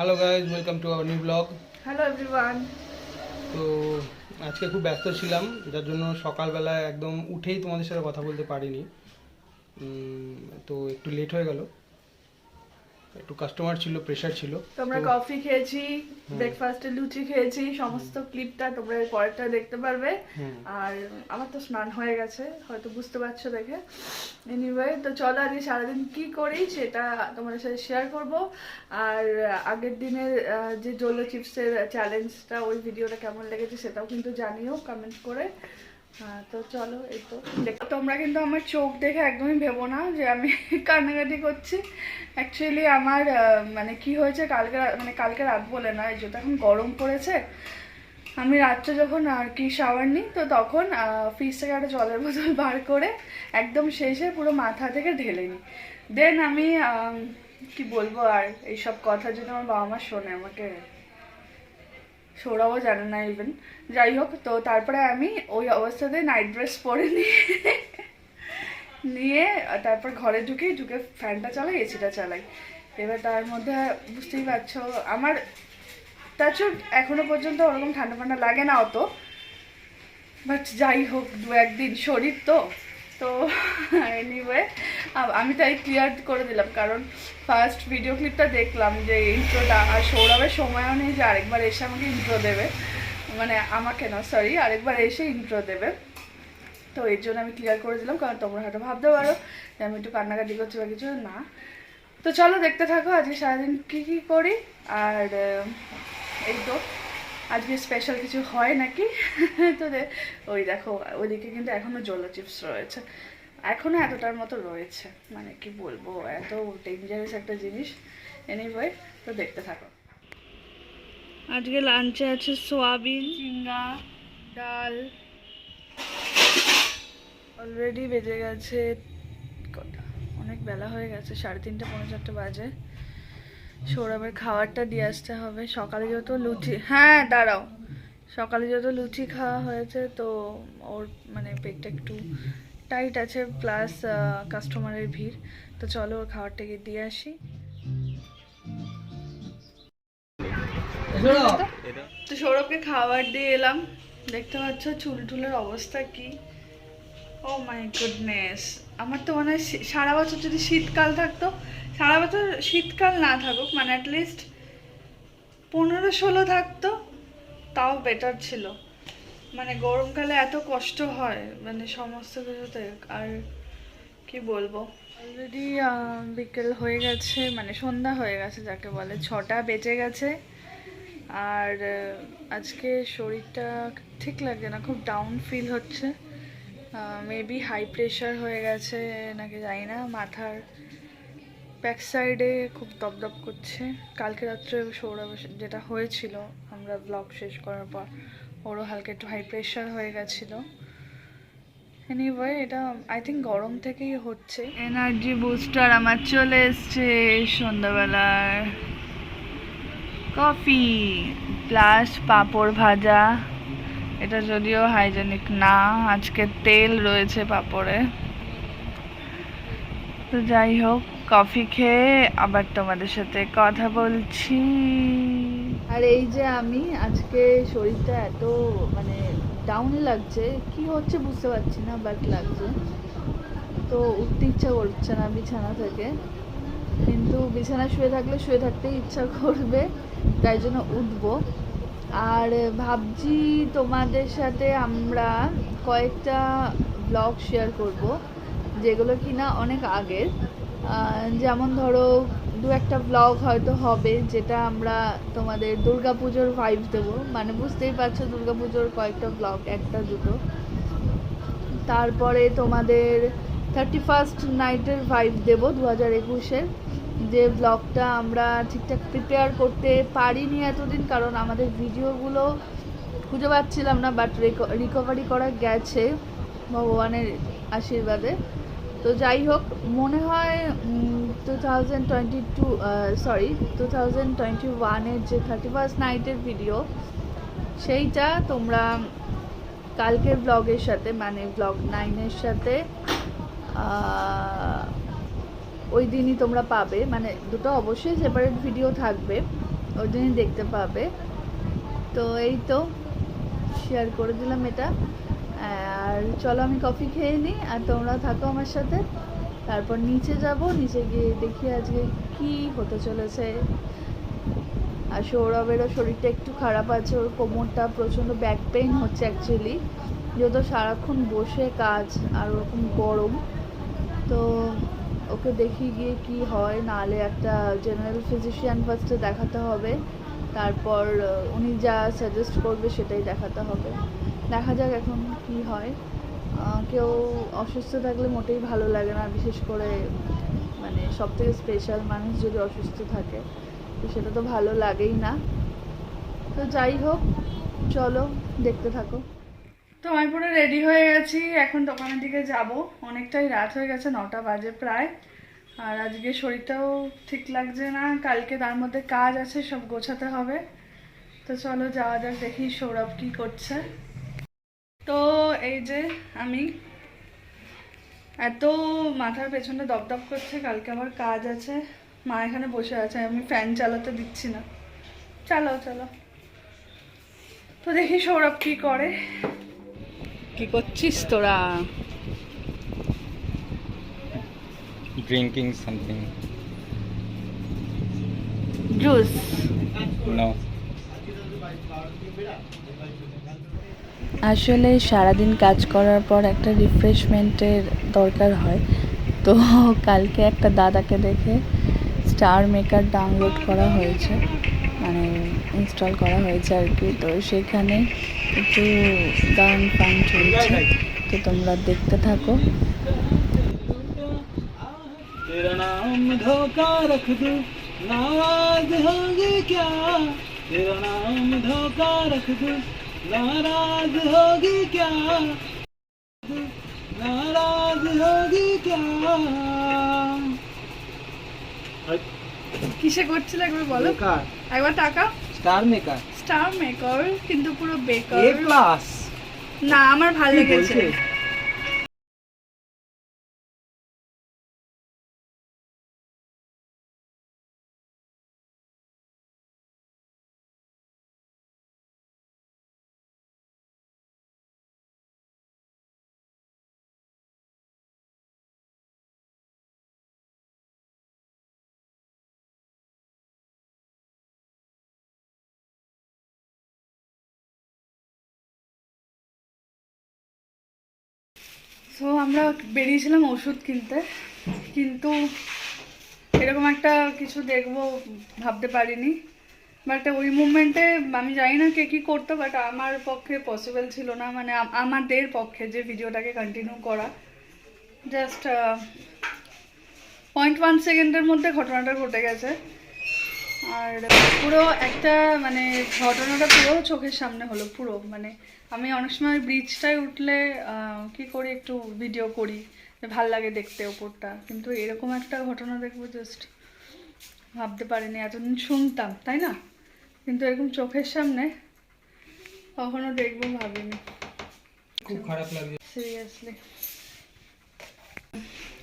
Hello guys, welcome to our new blog. Hello everyone. তো আজকে খুব ব্যস্ত ছিলাম, যার জন্য সকালবেলা একদম উঠেই তোমাদের সাথে কথা বলতে পারিনি। তো একটু লেট হয়ে গেল, একটু কাস্টমার ছিল, প্রেশার ছিল। তোমরা কফি খেয়েছি, ব্রেকফাস্টে লুচি খেয়েছি, সমস্ত ক্লিপটা তোমরা এর পরেরটা দেখতে পারবে। আর আমার তো স্নান হয়ে গেছে, হয়তো বুঝতে পারছো দেখে। এনিওয়ে, তো চলো আজকে সারাদিন কি করি সেটা তোমাদের সাথে শেয়ার করব। আর আগের দিনের যে জোলো চিপসের চ্যালেঞ্জটা, ওই ভিডিওটা কেমন লেগেছে সেটাও কিন্তু জানিও কমেন্ট করে। হ্যাঁ, তো চলো। এই তো তোমরা কিন্তু আমার চোখ দেখে একদমই ভেবো না যে আমি কান্নাকাটি করছি। অ্যাকচুয়ালি আমার মানে কি হয়েছে, কালকে রাত বলে না, যেহেতু এখন গরম পড়েছে, আমি রাত্রে যখন আর কি শাওয়ার নিই, তো তখন ফ্রিজ থেকে একটা জলের বোতল বার করে একদম শেষে পুরো মাথা থেকে ঢেলে নিই। দেন আমি কি বলবো, আর এইসব কথা যদি আমার বাবা মা শোনে, আমাকে সৌরভও জানে না ইভেন। যাই হোক, তো তারপরে আমি ওই অবস্থাতে নাইট ড্রেস পরে নিয়ে তারপর ঘরে ঢুকে ফ্যানটা চালাই, এসিটা চালাই। এবার তার মধ্যে বুঝতেই পারছো আমার তাছাড়া এখনো পর্যন্ত ওরকম ঠান্ডা ঠান্ডা লাগে না অত, বাট যাই হোক, দু একদিন শরীর তো তো এনিওয়ে, আমি তাই ক্লিয়ার করে দিলাম, কারণ ফার্স্ট ভিডিও ক্লিপটা দেখলাম যে ইন্ট্রোটা, আর সৌরভের সময়ও নেই যে আরেকবার এসে আমাকে ইন্ট্রো দেবে, মানে আমাকে না, সরি, আরেকবার এসে ইন্ট্রো দেবে। তো এর জন্য আমি ক্লিয়ার করে দিলাম, কারণ তোমরা হয়তো ভাবতে পারো যে আমি একটু কান্নাকাটি করছি বা কিছু না। তো চলো দেখতে থাকো আজকে সারাদিন কী কী করি। আর এই তো আজকে স্পেশাল কিছু হয় নাকি তো ওই দেখো, ওইদিকে কিন্তু এখনও জোলো চিপস রয়েছে, এখনও এতটার মতো রয়েছে, মানে কি বলবো, এত ডেঞ্জারাস একটা জিনিস। এনিওয়ে, তো দেখতে থাকো। আজকে লাঞ্চে আছে সোয়াবিন, ঝিঙ্গা, ডাল। অলরেডি বেজে গেছে কটা, অনেক বেলা হয়ে গেছে, 3:30 পৌনে 4 বাজে। সৌরভের খাবারটা দিয়ে আসতে হবে। সকালে যেহেতু লুচি, হ্যাঁ দাঁড়াও, সকালে যেহেতু লুচি খাওয়া হয়েছে, তো ওর মানে পেটটা একটু টাইট আছে, প্লাস কাস্টমারের ভিড়। তো চলো ওর খাবারটাকে দিয়ে আসি। তো সৌরভকে খাবার দিয়ে এলাম, দেখতে পাচ্ছ চুল টুলের অবস্থা কি। ও মাই গুডনেস, আমার তো মনে হয় সারা বছর যদি শীতকাল থাকতো, সারা বছর শীতকাল না থাকুক, মানে অ্যাটলিস্ট 15-16 থাকতো, তাও বেটার ছিল। মানে গরমকালে এত কষ্ট হয়, মানে সমস্ত কিছুতে। আর কি বলবো, অলরেডি বিকেল হয়ে গেছে, মানে সন্ধ্যা হয়ে গেছে যাকে বলে, 6টা বেজে গেছে। আর আজকে শরীরটা ঠিক লাগছে না, খুব ডাউন ফিল হচ্ছে। মেবি হাই প্রেশার হয়ে গেছে নাকি জানি না, মাথার ব্যাক সাইডে খুব দপদপ করছে। কালকে রাত্রে সৌরভ যেটা হয়েছিল, আমরা ব্লগ শেষ করার পর ওরও হালকা একটু হাই প্রেশার হয়ে গেছিলো। এনিওয়ে, এটা আই থিঙ্ক গরম থেকেই হচ্ছে। এনার্জি বুস্টার আমার চলে এসছে সন্ধ্যাবেলার। কফি প্লাস পাঁপড় ভাজা, এটা যদিও হাইজেনিক না, আজকে তেল রয়েছে পাঁপড়ে। তো যাই হোক, কফি খেয়ে আবার তোমাদের সাথে কথা বলছি। আর এই যে আমি আজকে শরীরটা এত মানে ডাউন লাগছে, কি হচ্ছে বুঝতে পারছি না, বাট লাগছে। তো উঠতে ইচ্ছা করছে না বিছানা থেকে, কিন্তু বিছানায় শুয়ে থাকতেই ইচ্ছা করবে, তাই জন্য উঠবো। আর ভাবছি তোমাদের সাথে আমরা কয়েকটা ব্লগ শেয়ার করব, যেগুলো কিনা অনেক আগের। যেমন ধরো 2-1টা ব্লগ হয়তো হবে যেটা আমরা তোমাদের দুর্গাপুজোর ভাইব দেবো, মানে বুঝতেই পারছো দুর্গাপুজোর কয়েকটা ব্লগ, 1-2। তারপরে তোমাদের 31st নাইটের ভাইব দেবো 2021-এর, যে ব্লগটা আমরা ঠিকঠাক প্রিপেয়ার করতে পারিনি এতদিন, কারণ আমাদের ভিডিওগুলো খুঁজে পাচ্ছিলাম না, বাট রিকভারি করা গেছে ভগবানের আশীর্বাদে। তো যাই হোক, মনে হয় 2021-এর যে 31st নাইটের ভিডিও, সেইটা তোমরা কালকের ব্লগের সাথে, মানে ব্লগ 9-এর সাথে ওই দিনই তোমরা পাবে, মানে দুটো অবশ্যই সেপারেট ভিডিও থাকবে। ওই দিনই দেখতে পাবে। তো এই তো শেয়ার করে দিলাম এটা। আর চলো আমি কফি খেয়ে নিই আর তোমরা থাকো আমার সাথে। তারপর নিচে যাব, নিচে গিয়ে দেখি আজকে কি হতে চলেছে। আর সৌরভেরও শরীরটা একটু খারাপ আছে, ওর কোমরটা প্রচণ্ড ব্যাক পেইন হচ্ছে অ্যাকচুয়ালি, যেহেতু সারাক্ষণ বসে কাজ আর ওরকম গরম। তো ওকে দেখি গিয়ে কি হয়, নাহলে একটা জেনারেল ফিজিশিয়ান ফার্স্টে দেখাতে হবে, তারপর উনি যা সাজেস্ট করবে সেটাই দেখাতে হবে। দেখা যাক এখন কি হয়। কেউ অসুস্থ থাকলে মোটেই ভালো লাগে না, বিশেষ করে মানে সবথেকে স্পেশাল মানুষ যদি অসুস্থ থাকে, তো সেটা তো ভালো লাগেই না। তো যাই হোক, চলো দেখতে থাকো। তো আমি পুরো রেডি হয়ে গেছি, এখন দোকানের দিকে যাব। অনেকটাই রাত হয়ে গেছে, 9টা বাজে প্রায়। আর আজকে শরীরটাও ঠিক লাগছে না, কালকে তার মধ্যে কাজ আছে, সব গোছাতে হবে। তো চলো যাওয়া যাক, দেখি সৌরভ কি করছে। তো এই যে আমি এত মাথার পেছনে দপদপ করছে, কালকে আমার কাজ আছে। মা এখানে বসে আছে, আমি ফ্যান চালাতে দিচ্ছি না। চলো চলো, তো দেখি সৌরভ কি করে। কি করছিস তোরা? Drinking something. জুস। No. আসলে সারাদিন কাজ করার পর একটা রিফ্রেশমেন্টের দরকার হয়। তো কালকে একটা দাদাকে দেখে স্টার মেকার ডাউনলোড করা হয়েছে, মানে ইনস্টল করা হয়েছে আর কি। তো সেখানে একটু গান ফান চলছে, তো তোমরা দেখতে থাকো। तेरा नाम धोखा रख दूं, नाराज होगी क्या? तेरा नाम धोखा रख दूं, नाराज होगी क्या? नाराज होगी क्या? কিসে করছিল একবার বলো, বেকার একবার টাকা। স্টার মেকার স্টার মেকার কিন্তু পুরো বেকার। এ প্লাস না, আমার ভালো লেগেছে। তো আমরা বেরিয়েছিলাম ওষুধ কিনতে, কিন্তু এরকম একটা কিছু দেখবো ভাবতে পারিনি। বাট ওই মুভমেন্টে আমি জানি না কে কী করতো, বাট আমার পক্ষে পসিবল ছিল না, মানে আমাদের পক্ষে যে ভিডিওটাকে কন্টিনিউ করা। জাস্ট 0.1 সেকেন্ডের মধ্যে ঘটনাটা ঘটে গেছে। আর পুরো একটা মানে ঘটনাটা পুরো চোখের সামনে হলো, পুরো মানে আমি অনেক সময় ব্রিজটায় উঠলে কি করি, একটু ভিডিও করি, ভাল লাগে দেখতে ওপরটা, কিন্তু এরকম একটা ঘটনা দেখবো জাস্ট ভাবতে পারিনি। এতদিন শুনতাম তাই না, কিন্তু এরকম চোখের সামনে কখনো দেখবো ভাবিনি। খুব খারাপ লাগে সিরিয়াসলি।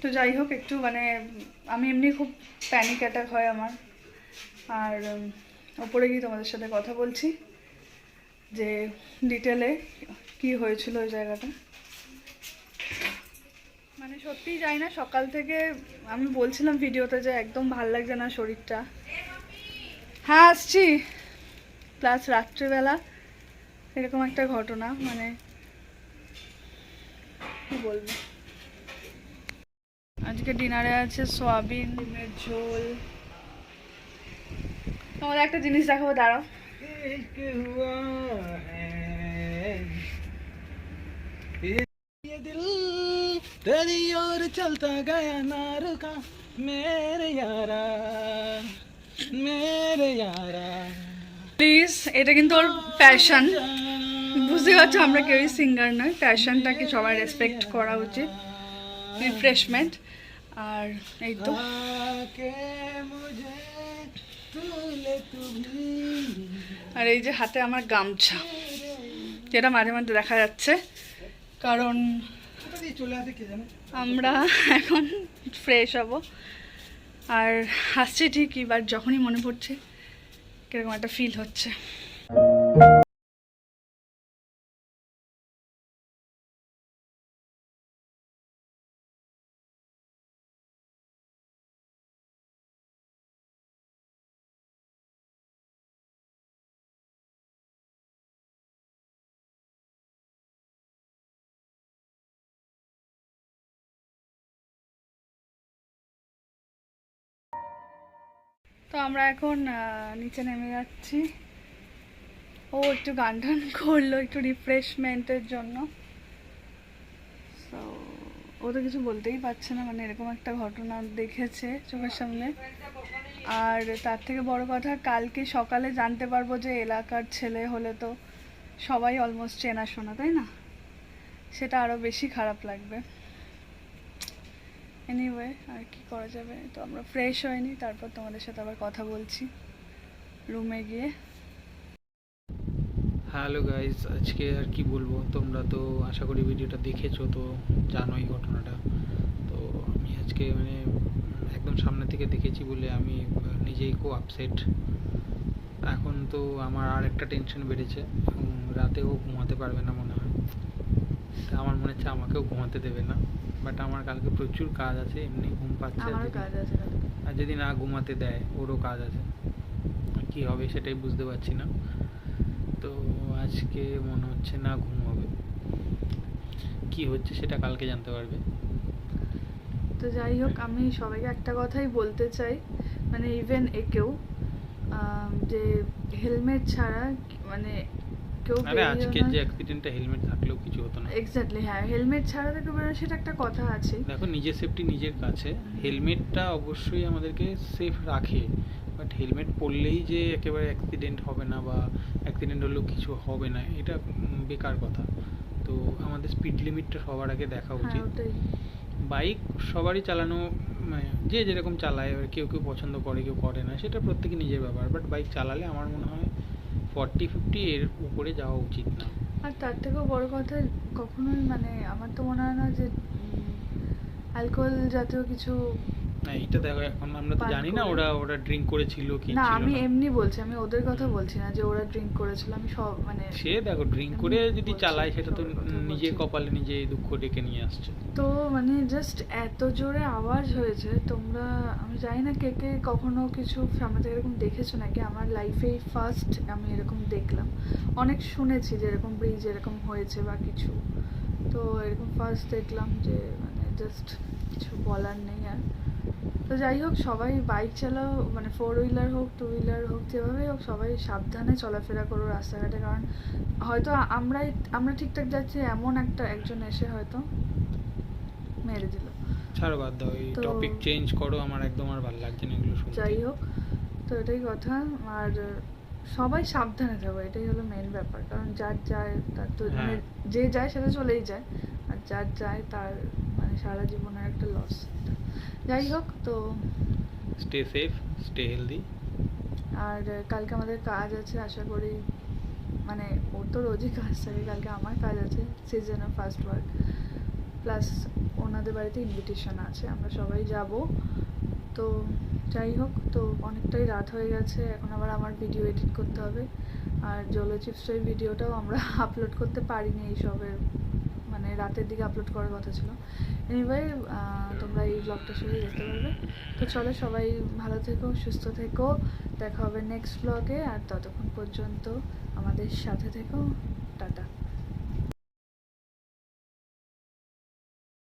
তো যাই হোক, একটু মানে আমি এমনি খুব প্যানিক অ্যাটাক হয় আমার। আর ওপরে গিয়ে তোমাদের সাথে কথা বলছি যে ডিটেলে কি হয়েছিল ওই জায়গাটা। মানে সত্যিই যাই না, সকাল থেকে আমি বলছিলাম ভিডিওতে যে একদম ভাল লাগছে না শরীরটা। হ্যাঁ আসছি। প্লাস রাত্রিবেলা এরকম একটা ঘটনা, মানে কি বলবো। আজকে ডিনারে আছে সোয়াবিনের ঝোল। তোমাদের একটা জিনিস দেখাবো, দাঁড়াও। एक हुआ है ये दिल तेरी ओर चलता गया ना रुका मेरे यारा প্লিজ, এটা কিন্তু ওর প্যাশন, বুঝতে পারছো, আমরা কেউই সিঙ্গার নয়, প্যাশনটাকে সবাই রেসপেক্ট করা উচিত। রিফ্রেশমেন্ট। আর এই তো আর এই যে হাতে আমার গামছা, যেটা মাঝে মাঝে দেখা যাচ্ছে, কারণ আমরা এখন ফ্রেশ হব। আর হাসছি ঠিকই, বাট যখনই মনে পড়ছে কিরকম একটা ফিল হচ্ছে। তো আমরা এখন নিচে নেমে যাচ্ছি। ও একটু গান টান করলো একটু রিফ্রেশমেন্টের জন্য। তো ও তো কিছু বলতেই পারছে না, মানে এরকম একটা ঘটনা দেখেছে চোখের সামনে। আর তার থেকে বড় কথা, কালকে সকালে জানতে পারবো যে এলাকার ছেলে হলে তো সবাই অলমোস্ট চেনাশোনা, তাই না? সেটা আরও বেশি খারাপ লাগবে। এনিওয়ে, আর কি করা যাবে। তো আমরা ফ্রেশ হয়নি, তারপর তোমাদের সাথে আবার কথা বলছি রুমে গিয়ে। হ্যালো গাইজ, আজকে আর কি বলবো, তোমরা তো আশা করি ভিডিওটা দেখেছো, তো জানোই ঘটনাটা। তো আমি আজকে মানে একদম সামনে থেকে দেখেছি বলে আমি নিজেই খুব আপসেট। এখন তো আমার আর একটা টেনশন বেড়েছে, রাতেও ঘুমাতে পারবে না মনে হয়। তা আমার মনে হচ্ছে আমাকেও ঘুমাতে দেবে না, বাট আমার কালকে প্রচুর কাজ আছে, এমনি ঘুম পাচ্ছে। আমারও কাজ আছে কালকে। আর যদি না ঘুমাতে দেয়, ওরও কাজ আছে, কি হবে সেটাই বুঝতে পারছি না। তো আজকে মনে হচ্ছে না ঘুম হবে, কি হচ্ছে সেটা কালকে জানতে পারবে। তো যাই হোক, আমি সবাইকে একটা কথাই বলতে চাই, মানে ইভেন একেও, যে হেলমেট ছাড়া মানে কেউ আরে আজকে যে অ্যাক্সিডেন্টটা, হেলমেট থাকলেও কিছু হতো না। এক্স্যাক্টলি, হ্যাঁ, হেলমেট ছাড়া তো কেউ বেরোয়, সেটা একটা কথা আছে। দেখো, নিজের সেফটি নিজের কাছে। হেলমেটটা অবশ্যই আমাদেরকে সেফ রাখে, বাট হেলমেট পরলেই যে একেবারে অ্যাক্সিডেন্ট হবে না বা অ্যাক্সিডেন্ট হলেও কিছু হবে না, এটা বেকার কথা। তো আমাদের স্পিড লিমিটটা সবার আগে দেখা হ্যাঁ, উচিত। ওটাই। বাইক সবারই চালানো, মানে যে যেরকম চালায়, এবার কেউ কেউ পছন্দ করে কেউ করে না, সেটা প্রত্যেকে নিজের ব্যাপার। বাট বাইক চালালে আমার মনে হয় 40-50 এর উপরে যাওয়া উচিত না। আর তার থেকেও বড় কথা, কখনোই মানে আমার তো মনে হয় না যে অ্যালকোহল জাতীয় কিছু। না, এটা দেখো, এখন আমরা তো পান জানি না করে। ওরা ড্রিঙ্ক করেছিল কি না, ছিল আমি না। এমনি বলছি, আমি ওদের কথা বলছি না যে ওরা ড্রিঙ্ক করেছিল, আমি সব মানে সে দেখো, ড্রিঙ্ক করে এমনি যদি বলছি, চালায় সেটা তো সবার কথা নিজের বলছি। কপালে নিজে দুঃখ ডেকে নিয়ে আসছে। তো মানে জাস্ট এত জোরে আওয়াজ হয়েছে, তোমরা আমি জানি না কে কে কখনো কিছু সামনে থেকে এরকম দেখেছো নাকি। আমার লাইফেই ফার্স্ট আমি এরকম দেখলাম। অনেক শুনেছি যে এরকম ব্রিজ এরকম হয়েছে বা কিছু, তো এরকম ফার্স্ট দেখলাম, যে মানে জাস্ট কিছু বলার নেই আর। তো যাই হোক, সবাই বাইক চালাও, মানে 4 হুইলার হোক 2 হুইলার হোক, যেভাবেই হোক সবাই সাবধানে চলাফেরা করো রাস্তাঘাটে। কারণ হয়তো আমরা ঠিকঠাক যাচ্ছি, এমন একজন এসে হয়তো মেরে দিল। ছাড়ো, বাদ দাও, এই তো টপিক চেঞ্জ করো, আমার একদম আর ভালো লাগছে না এগুলো শুনতে। যাই হোক, তো এটাই কথা। আর সবাই সাবধানে থাকো, এটাই হলো মেন ব্যাপার। কারণ যার যায় তার তো মানে হ্যাঁ। যে যায় সেটা চলেই যায়, আর যার যায় তার মানে সারা জীবনের একটা লস। যাই হোক, তো স্টে সেফ, স্টে হেলদি। আর কালকে আমাদের কাজ আছে, আশা করি, মানে ওর তো রোজই কাজ থাকে, কালকে আমার কাজ আছে, সিজনের ফার্স্ট ওয়ার্ক, প্লাস ওনাদের বাড়িতে ইনভিটেশন আছে, আমরা সবাই যাব। তো যাই হোক, তো অনেকটাই রাত হয়ে গেছে, এখন আবার আমার ভিডিও এডিট করতে হবে। আর জলো চিপসের ভিডিওটাও আমরা আপলোড করতে পারিনি এইসবের, মানে রাতের দিকে আপলোড করার কথা ছিল। এনিওয়ে, তোমরা এই ব্লগটা শুনে দেখতে পারবে। তো চলো, সবাই ভালো থেকো, সুস্থ থেকো, দেখা হবে নেক্সট ব্লগে। আর ততক্ষণ পর্যন্ত আমাদের সাথে থেকো, টাটা।